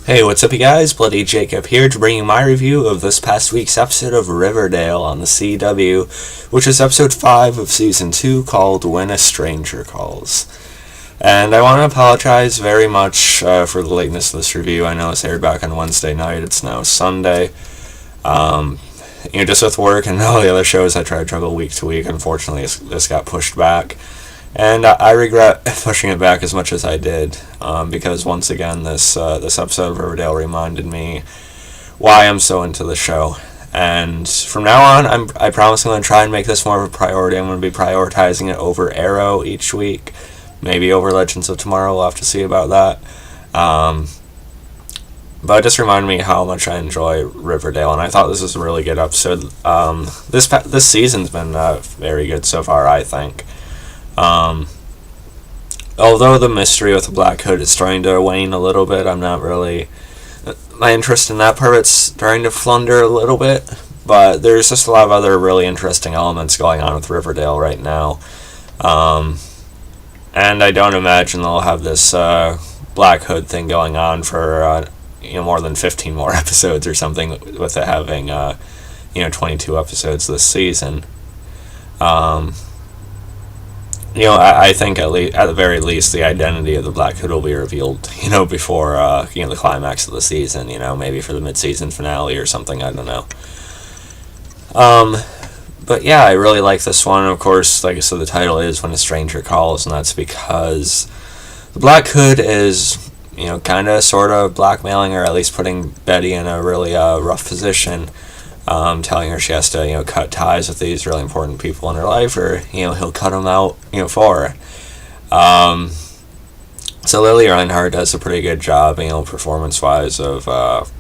Hey, what's up, you guys? Bloody Jacob here to bring you my review of this past week's episode of Riverdale on the CW, which is episode 5 of season 2 called When a Stranger Calls. And I want to apologize very much for the lateness of this review. I know it's aired back on Wednesday night. It's now Sunday. Just with work and all the other shows I try to juggle week to week, unfortunately this got pushed back. And I regret pushing it back as much as I did, because once again, this episode of Riverdale reminded me why I'm so into the show. And from now on, I promise I'm going to try and make this more of a priority. I'm going to be prioritizing it over Arrow each week, maybe over Legends of Tomorrow. We'll have to see about that. But it just reminded me how much I enjoy Riverdale, and I thought this was a really good episode. This season's been very good so far, I think. Although the mystery with the Black Hood is starting to wane a little bit, I'm not really... My interest in that part of it's starting to flounder a little bit, but there's just a lot of other really interesting elements going on with Riverdale right now. And I don't imagine they'll have this Black Hood thing going on for more than 15 more episodes or something, with it having 22 episodes this season. I think at the very least the identity of the Black Hood will be revealed, before the climax of the season. Maybe for the mid-season finale or something. I don't know. But yeah, I really like this one. Of course, like I said, the title is When a Stranger Calls, and that's because the Black Hood is, kind of, sort of blackmailing her, at least putting Betty in a really rough position. Telling her she has to, cut ties with these really important people in her life, or, he'll cut them out, for her. So Lili Reinhart does a pretty good job, performance-wise of,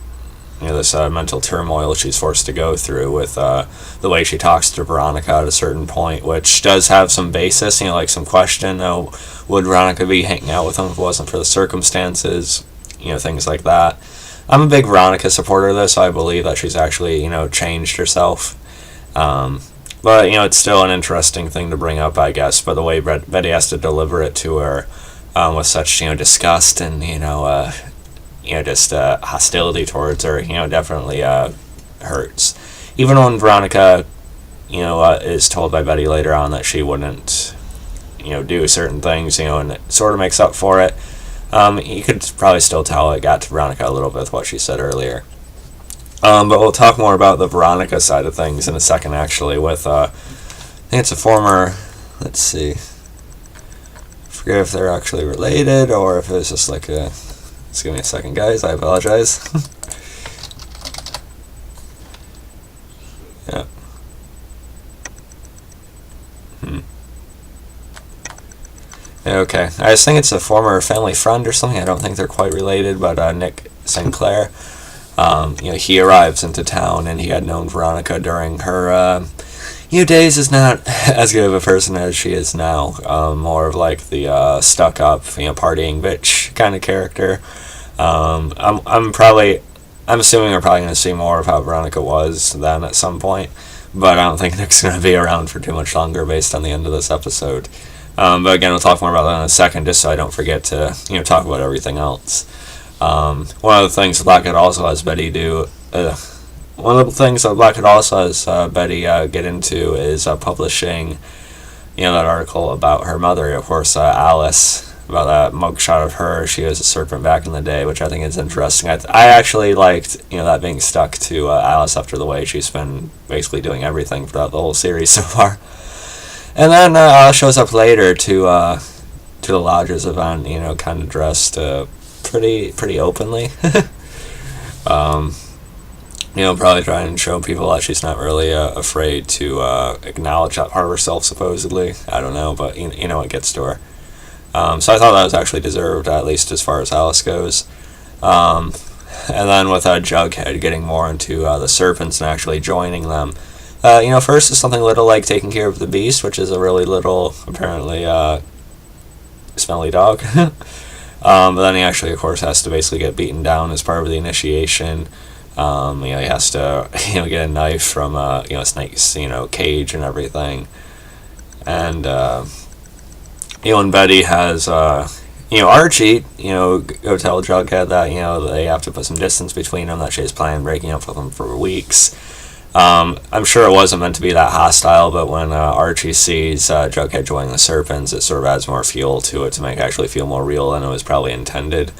this mental turmoil she's forced to go through with the way she talks to Veronica at a certain point, which does have some basis, like some question, would Veronica be hanging out with him if it wasn't for the circumstances, things like that. I'm a big Veronica supporter, though, so I believe that she's actually, changed herself. But, it's still an interesting thing to bring up, I guess. But the way Betty has to deliver it to her with such, disgust and, just hostility towards her, definitely hurts. Even when Veronica, is told by Betty later on that she wouldn't, do certain things, and it sort of makes up for it. You could probably still tell it got to Veronica a little bit with what she said earlier. But we'll talk more about the Veronica side of things in a second, actually, with, I think it's a former, let's see, I forget if they're actually related, or if it's just like a, just give me a second, guys, I apologize. Yeah. Okay, I just think it's a former family friend or something. I don't think they're quite related, but Nick Sinclair, he arrives into town, and he had known Veronica during her, days as not as good of a person as she is now. More of like the stuck-up, partying bitch kind of character. I'm assuming we're probably going to see more of how Veronica was then at some point, but I don't think Nick's going to be around for too much longer based on the end of this episode. But again, we'll talk more about that in a second, just so I don't forget to, talk about everything else. One of the things Black Hood also has Betty do, one of the things that Black Hood also has Betty get into is publishing, that article about her mother, of course, Alice, about that mugshot of her. She was a serpent back in the day, which I think is interesting. I actually liked, that being stuck to Alice after the way she's been basically doing everything throughout the whole series so far. And then Alice shows up later to the Lodger's event, kind of dressed pretty openly. Probably trying to show people that she's not really afraid to acknowledge that part of herself, supposedly. I don't know, but it gets to her. So I thought that was actually deserved, at least as far as Alice goes. And then with Jughead getting more into the Serpents and actually joining them. First is something little like taking care of the beast, which is a really little, apparently, smelly dog. But then he actually, of course, has to basically get beaten down as part of the initiation. He has to, get a knife from, Snake's, cage and everything. And, and Betty has, Archie, go tell Jughead that, they have to put some distance between them, that she's planning on breaking up with him for weeks. I'm sure it wasn't meant to be that hostile, but when Archie sees Jughead joining the Serpents, it sort of adds more fuel to it to make it actually feel more real than it was probably intended.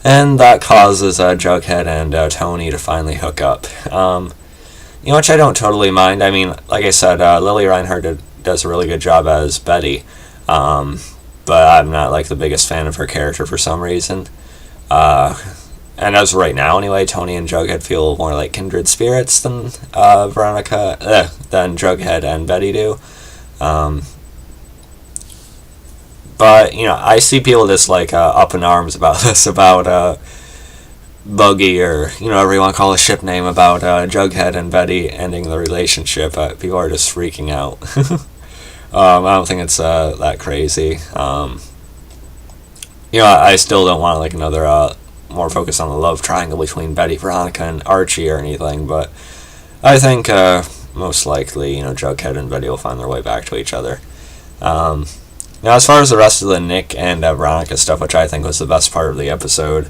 And that causes Jughead and Tony to finally hook up. Which I don't totally mind. I mean, like I said, Lili Reinhart does a really good job as Betty. But I'm not like the biggest fan of her character for some reason. And as of right now, anyway, Tony and Jughead feel more like kindred spirits than than Jughead and Betty do. But I see people just like up in arms about this, about Buggy, or whatever you want to call a ship name, about Jughead and Betty ending the relationship. People are just freaking out. I don't think it's that crazy. I still don't want like another more focus on the love triangle between Betty, Veronica, and Archie or anything, but I think most likely, Jughead and Betty will find their way back to each other. Now, as far as the rest of the Nick and Veronica stuff, which I think was the best part of the episode,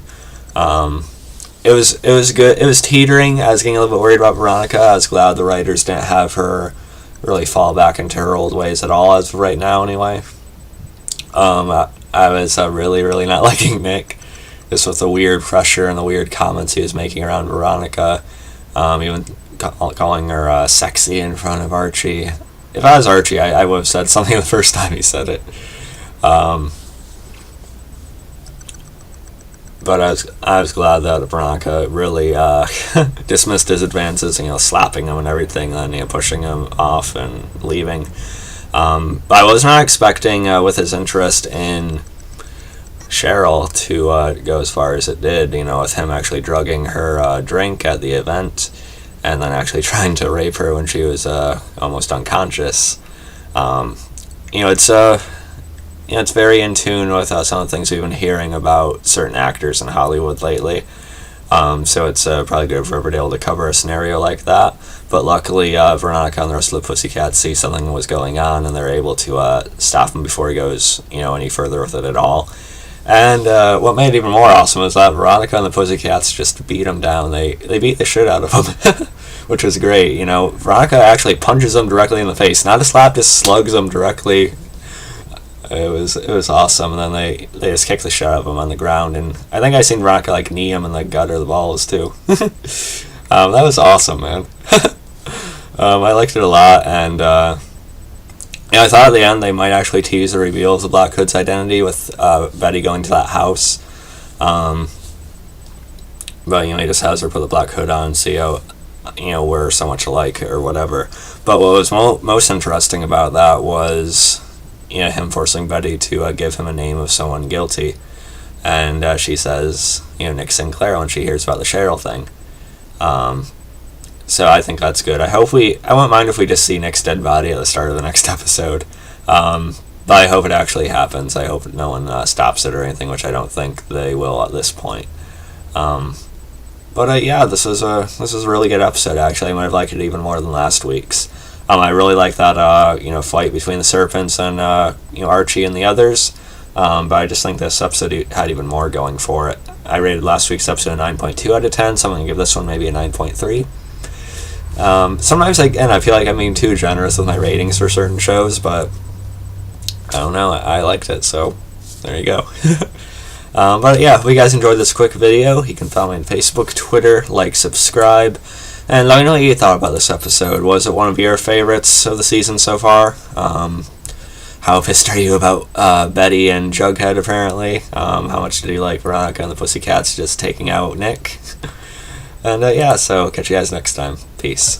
it was good. It was teetering. I was getting a little bit worried about Veronica. I was glad the writers didn't have her really fall back into her old ways at all, as of right now anyway. I was really, really not liking Nick, just with the weird pressure and the weird comments he was making around Veronica, even calling her sexy in front of Archie. If I was Archie, I would have said something the first time he said it. But I was glad that Veronica really dismissed his advances, slapping him and everything, and then pushing him off and leaving. But I was not expecting, with his interest in Cheryl, to go as far as it did. With him actually drugging her drink at the event, and then actually trying to rape her when she was almost unconscious. It's very in tune with some of the things we've been hearing about certain actors in Hollywood lately. So it's probably good for Riverdale to cover a scenario like that. But luckily, Veronica and the rest of the Pussycats see something was going on, and they're able to stop him before he goes, any further with it at all. And what made it even more awesome is that Veronica and the Pussycats just beat him down. They beat the shit out of him, which was great. Veronica actually punches him directly in the face. Not a slap, just slugs him directly. It was awesome. And then they just kicked the shit out of him on the ground. And I think I seen Veronica knee him in the gut or the balls too. That was awesome, man. I liked it a lot, and I thought at the end they might actually tease the reveal of the Black Hood's identity with Betty going to that house. But he just has her put the Black Hood on and see how we're so much alike or whatever. But what was most interesting about that was him forcing Betty to give him a name of someone guilty, and she says Nick Sinclair when she hears about the Cheryl thing. So I think that's good. I wouldn't mind if we just see Nick's dead body at the start of the next episode. But I hope it actually happens. I hope no one stops it or anything, which I don't think they will at this point. But yeah, this was a really good episode. Actually, I might have liked it even more than last week's. I really like that fight between the Serpents and Archie and the others. But I just think this episode had even more going for it. I rated last week's episode a 9.2 out of 10, so I'm going to give this one maybe a 9.3. Sometimes I feel like I'm being too generous with my ratings for certain shows, but I don't know, I liked it, so there you go. But yeah, if you guys enjoyed this quick video, you can follow me on Facebook, Twitter, subscribe, and let me know what you thought about this episode. Was it one of your favorites of the season so far? How pissed are you about Betty and Jughead, apparently? How much did you like Veronica and the Pussycats just taking out Nick? And yeah, so catch you guys next time. Peace.